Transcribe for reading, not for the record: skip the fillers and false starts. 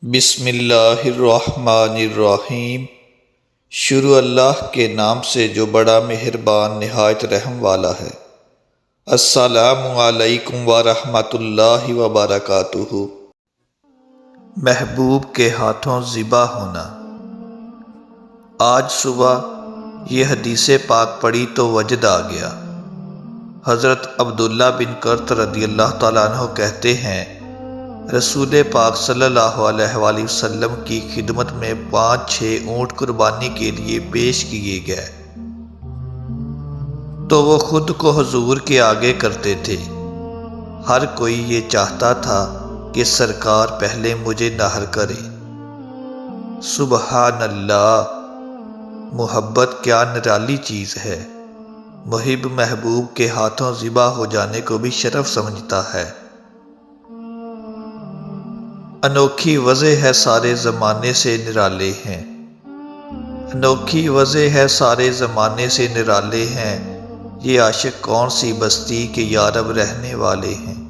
بسم اللہ الرحمن الرحیم۔ شروع اللہ کے نام سے جو بڑا مہربان نہایت رحم والا ہے۔ السلام علیکم ورحمۃ اللہ وبرکاتہ۔ محبوب کے ہاتھوں ذبح ہونا۔ آج صبح یہ حدیث پاک پڑھی تو وجد آ گیا۔ حضرت عبداللہ بن کرت رضی اللہ تعالیٰ عنہ کہتے ہیں، رسول پاک صلی اللہ علیہ وآلہ وسلم کی خدمت میں 5-6 اونٹ قربانی کے لیے پیش کیے گئے تو وہ خود کو حضور کے آگے کرتے تھے۔ ہر کوئی یہ چاہتا تھا کہ سرکار پہلے مجھے نحر کرے۔ سبحان اللہ، محبت کیا نرالی چیز ہے۔ محب محبوب کے ہاتھوں ذبح ہو جانے کو بھی شرف سمجھتا ہے۔ انوکھی وضع ہے سارے زمانے سے نرالے ہیں، انوکھی وضع ہے سارے زمانے سے نرالے ہیں، یہ عاشق کون سی بستی کے یارب رہنے والے ہیں۔